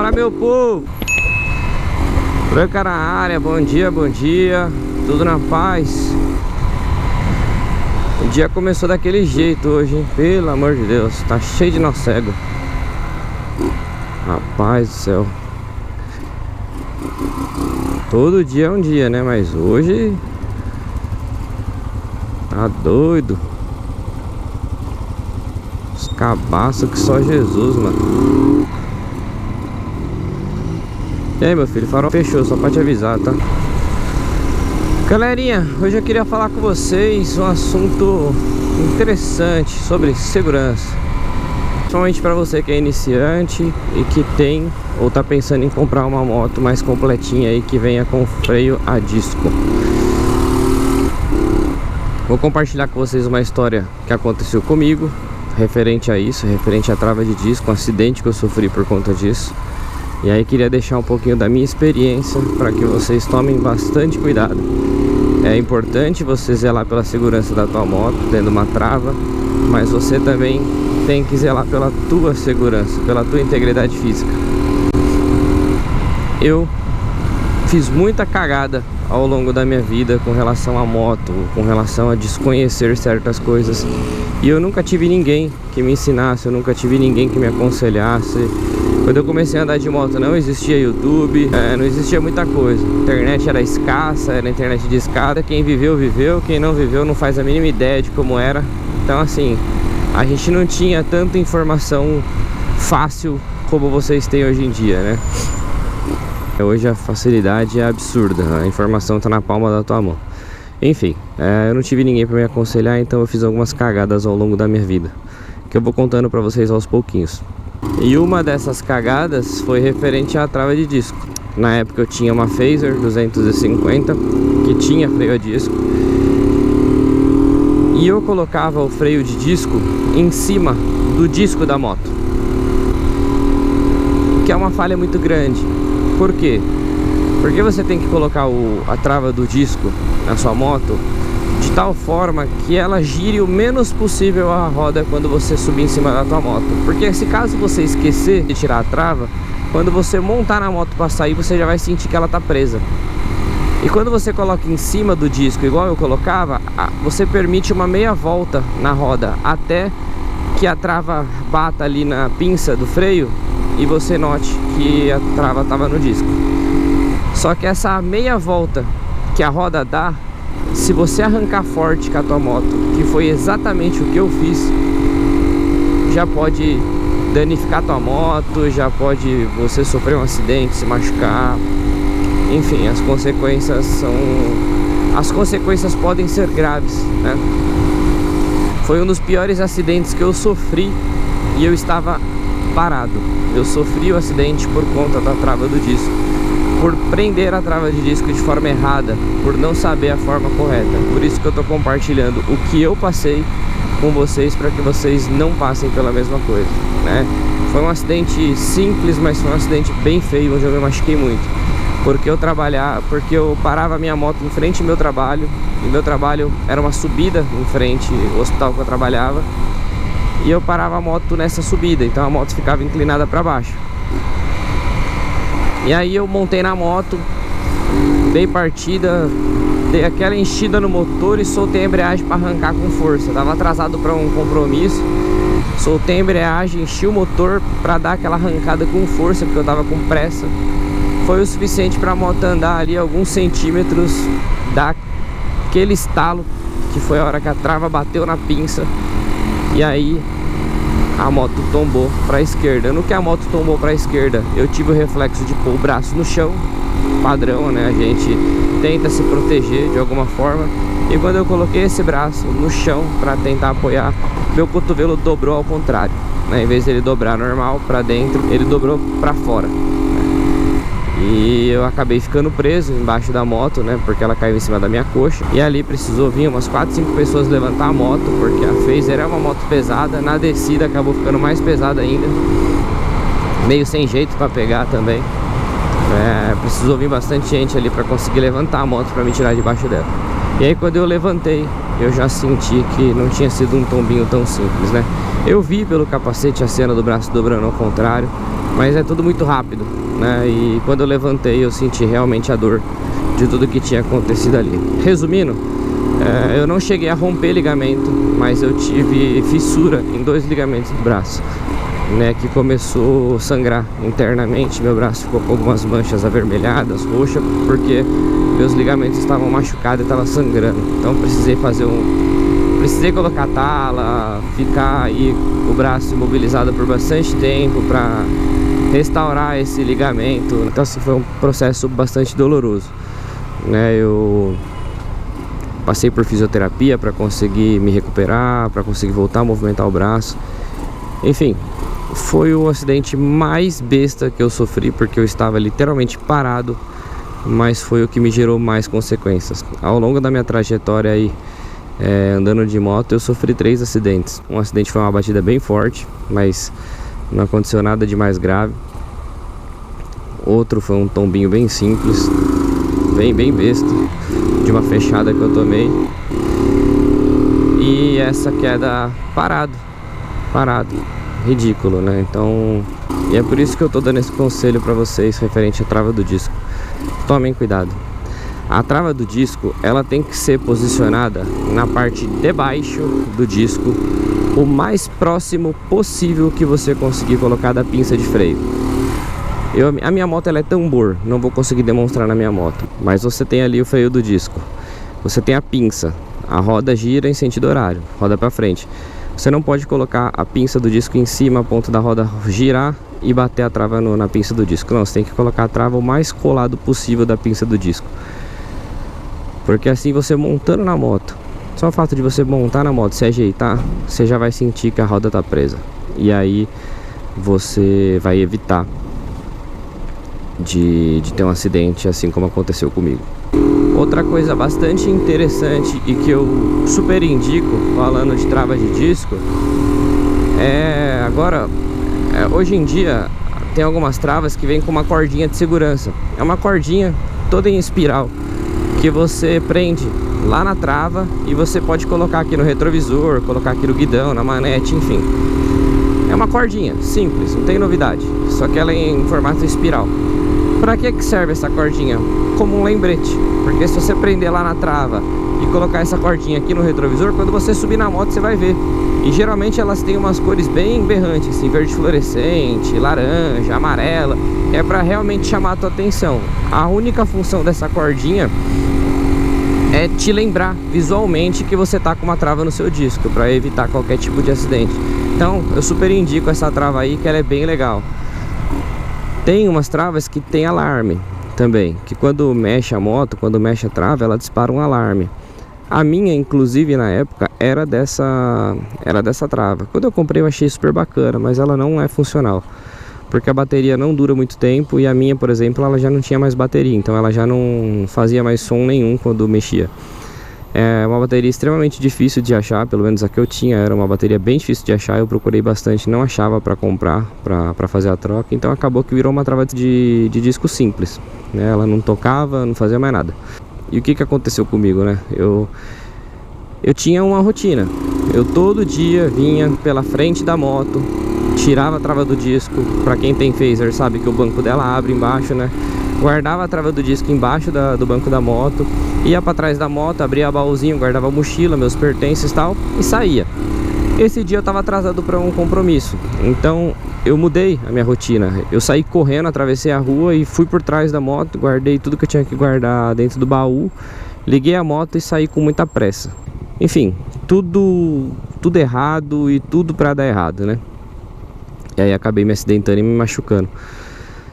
Bora, meu povo! Branca na área, bom dia, tudo na paz. O dia começou daquele jeito hoje, hein? Pelo amor de Deus, tá cheio de nó cego. Rapaz do céu. Todo dia é um dia, né? Mas hoje tá doido. Os cabaços que só Jesus, mano. E aí, meu filho, o farol fechou, só pra te avisar, tá? Galerinha, hoje eu queria falar com vocês um assunto interessante sobre segurança. Principalmente pra você que é iniciante e que tem ou tá pensando em comprar uma moto mais completinha aí que venha com freio a disco. Vou compartilhar com vocês uma história que aconteceu comigo referente a isso, referente à trava de disco, um acidente que eu sofri por conta disso. E aí queria deixar um pouquinho da minha experiência para que vocês tomem bastante cuidado. É importante você zelar pela segurança da tua moto, tendo uma trava, mas você também tem que zelar pela tua segurança, pela tua integridade física. Eu fiz muita cagada ao longo da minha vida com relação à moto, com relação a desconhecer certas coisas. E eu nunca tive ninguém que me ensinasse, eu nunca tive ninguém que me aconselhasse. Quando eu comecei a andar de moto não existia YouTube, não existia muita coisa. A internet era escassa, era internet de escada. Quem viveu, viveu. Quem não viveu não faz a mínima ideia de como era. Então assim, a gente não tinha tanta informação fácil como vocês têm hoje em dia, né? Hoje a facilidade é absurda, a informação tá na palma da tua mão. Enfim, eu não tive ninguém para me aconselhar, então eu fiz algumas cagadas ao longo da minha vida, que eu vou contando para vocês aos pouquinhos. E uma dessas cagadas foi referente à trava de disco. Na época eu tinha uma Phaser 250 que tinha freio a disco, e eu colocava o freio de disco em cima do disco da moto, que é uma falha muito grande. Por quê? Porque você tem que colocar a trava do disco na sua moto de tal forma que ela gire o menos possível a roda quando você subir em cima da tua moto. Porque se caso você esquecer de tirar a trava, quando você montar na moto para sair, você já vai sentir que ela tá presa. E quando você coloca em cima do disco, igual eu colocava, você permite uma meia volta na roda até que a trava bata ali na pinça do freio e você note que a trava estava no disco. Só que essa meia volta que a roda dá, se você arrancar forte com a tua moto, que foi exatamente o que eu fiz, já pode danificar a tua moto, já pode você sofrer um acidente, se machucar. Enfim, as consequências podem ser graves, né? Foi um dos piores acidentes que eu sofri e eu estava parado. Eu sofri o acidente por conta da trava do disco, por prender a trava de disco de forma errada, por não saber a forma correta. Por isso que eu tô compartilhando o que eu passei com vocês, para que vocês não passem pela mesma coisa, né? Foi um acidente simples, mas foi um acidente bem feio, onde eu me machuquei muito. Porque eu parava a minha moto em frente ao meu trabalho, e meu trabalho era uma subida em frente ao hospital que eu trabalhava, e eu parava a moto nessa subida, então a moto ficava inclinada para baixo. E aí eu montei na moto, dei partida, dei aquela enchida no motor e soltei a embreagem para arrancar com força. Eu tava atrasado para um compromisso, soltei a embreagem, enchi o motor para dar aquela arrancada com força, porque eu tava com pressa. Foi o suficiente para a moto andar ali alguns centímetros, dar aquele estalo, que foi a hora que a trava bateu na pinça. E aí a moto tombou para a esquerda. No que a moto tombou para a esquerda, eu tive o reflexo de pôr o braço no chão, padrão, né? A gente tenta se proteger de alguma forma. E quando eu coloquei esse braço no chão para tentar apoiar, meu cotovelo dobrou ao contrário, né? Em vez de ele dobrar normal para dentro, ele dobrou para fora. E eu acabei ficando preso embaixo da moto, né? Porque ela caiu em cima da minha coxa. E ali precisou vir umas 4, 5 pessoas levantar a moto, porque a Phaser é uma moto pesada. Na descida acabou ficando mais pesada ainda, meio sem jeito para pegar também. Precisou vir bastante gente ali para conseguir levantar a moto para me tirar debaixo dela. E aí quando eu levantei, eu já senti que não tinha sido um tombinho tão simples, né? Eu vi pelo capacete a cena do braço dobrando ao contrário, mas é tudo muito rápido, né? E quando eu levantei eu senti realmente a dor de tudo que tinha acontecido ali. Resumindo, eu não cheguei a romper ligamento, mas eu tive fissura em 2 ligamentos do braço, né, que começou a sangrar internamente. Meu braço ficou com algumas manchas avermelhadas, roxas, porque meus ligamentos estavam machucados e estavam sangrando. Então precisei colocar tala, ficar aí o braço imobilizado por bastante tempo para restaurar esse ligamento. Então assim, foi um processo bastante doloroso, né? Eu passei por fisioterapia para conseguir me recuperar, para conseguir voltar a movimentar o braço. Enfim, foi o acidente mais besta que eu sofri, porque eu estava literalmente parado, mas foi o que me gerou mais consequências. Ao longo da minha trajetória aí, andando de moto, eu sofri 3 acidentes. Um acidente foi uma batida bem forte, mas não aconteceu nada de mais grave. Outro foi um tombinho bem simples, bem besta, de uma fechada que eu tomei. E essa queda parado, ridículo, né? Então, e é por isso que eu tô dando esse conselho pra vocês referente à trava do disco. Tomem cuidado. A trava do disco, ela tem que ser posicionada na parte de baixo do disco, o mais próximo possível que você conseguir colocar da pinça de freio. A minha moto ela é tambor, não vou conseguir demonstrar na minha moto, mas você tem ali o freio do disco, você tem a pinça, a roda gira em sentido horário, roda para frente. Você não pode colocar a pinça do disco em cima a ponto da roda girar e bater a trava na pinça do disco. Não, você tem que colocar a trava o mais colado possível da pinça do disco, porque assim você montando na moto, só o fato de você montar na moto, se ajeitar, você já vai sentir que a roda tá presa, e aí você vai evitar de ter um acidente assim como aconteceu comigo. Outra coisa bastante interessante e que eu super indico, falando de trava de disco, hoje em dia tem algumas travas que vem com uma cordinha de segurança. É uma cordinha toda em espiral que você prende lá na trava e você pode colocar aqui no retrovisor, colocar aqui no guidão, na manete, enfim. É uma cordinha simples, não tem novidade, só que ela é em formato espiral. Para que serve essa cordinha? Como um lembrete, porque se você prender lá na trava e colocar essa cordinha aqui no retrovisor, quando você subir na moto você vai ver. E geralmente elas têm umas cores bem berrantes, assim, verde fluorescente, laranja, amarela, é para realmente chamar a tua atenção. A única função dessa cordinha é te lembrar visualmente que você tá com uma trava no seu disco, para evitar qualquer tipo de acidente. Então eu super indico essa trava aí, que ela é bem legal. Tem umas travas que tem alarme também, que quando mexe a moto, quando mexe a trava, ela dispara um alarme. A minha, inclusive, na época, era dessa trava. Quando eu comprei eu achei super bacana, mas ela não é funcional, porque a bateria não dura muito tempo, e a minha, por exemplo, ela já não tinha mais bateria, então ela já não fazia mais som nenhum quando mexia. É uma bateria extremamente difícil de achar, pelo menos a que eu tinha era uma bateria bem difícil de achar. Eu procurei bastante, não achava para comprar, para fazer a troca, então acabou que virou uma trava de disco simples, né? Ela não tocava, não fazia mais nada. E o que aconteceu comigo, né? Eu tinha uma rotina, eu todo dia vinha pela frente da moto, tirava a trava do disco. Para quem tem phaser sabe que o banco dela abre embaixo, né? Guardava a trava do disco embaixo do banco da moto, ia para trás da moto, abria baúzinho, guardava a mochila, meus pertences e tal, e saía. Esse dia eu estava atrasado para um compromisso, então eu mudei a minha rotina. Eu saí correndo, atravessei a rua e fui por trás da moto, guardei tudo que eu tinha que guardar dentro do baú, liguei a moto e saí com muita pressa. Enfim, tudo errado e tudo para dar errado, né? E aí acabei me acidentando e me machucando.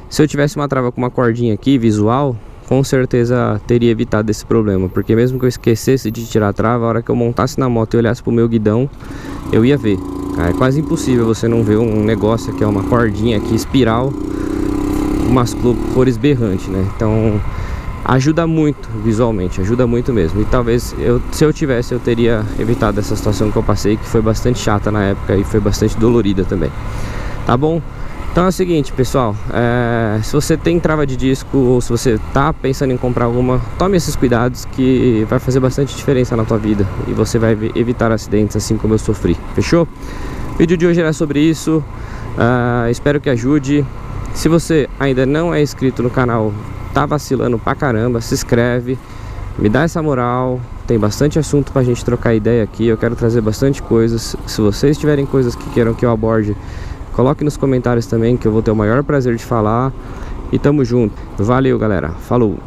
Se eu tivesse uma trava com uma cordinha aqui, visual, com certeza teria evitado esse problema, porque mesmo que eu esquecesse de tirar a trava, a hora que eu montasse na moto e olhasse pro meu guidão, eu ia ver. É quase impossível você não ver um negócio que é uma cordinha aqui, espiral, umas cores berrantes, né? Então ajuda muito visualmente, ajuda muito mesmo. E talvez se eu tivesse, eu teria evitado essa situação que eu passei, que foi bastante chata na época e foi bastante dolorida também. Tá bom? Então é o seguinte, pessoal, se você tem trava de disco ou se você tá pensando em comprar alguma, tome esses cuidados que vai fazer bastante diferença na tua vida e você vai evitar acidentes assim como eu sofri, fechou? O vídeo de hoje era sobre isso, espero que ajude. Se você ainda não é inscrito no canal, tá vacilando pra caramba, se inscreve, me dá essa moral. Tem bastante assunto pra gente trocar ideia aqui, eu quero trazer bastante coisas. Se vocês tiverem coisas que queiram que eu aborde, coloque nos comentários também, que eu vou ter o maior prazer de falar. E tamo junto. Valeu, galera. Falou.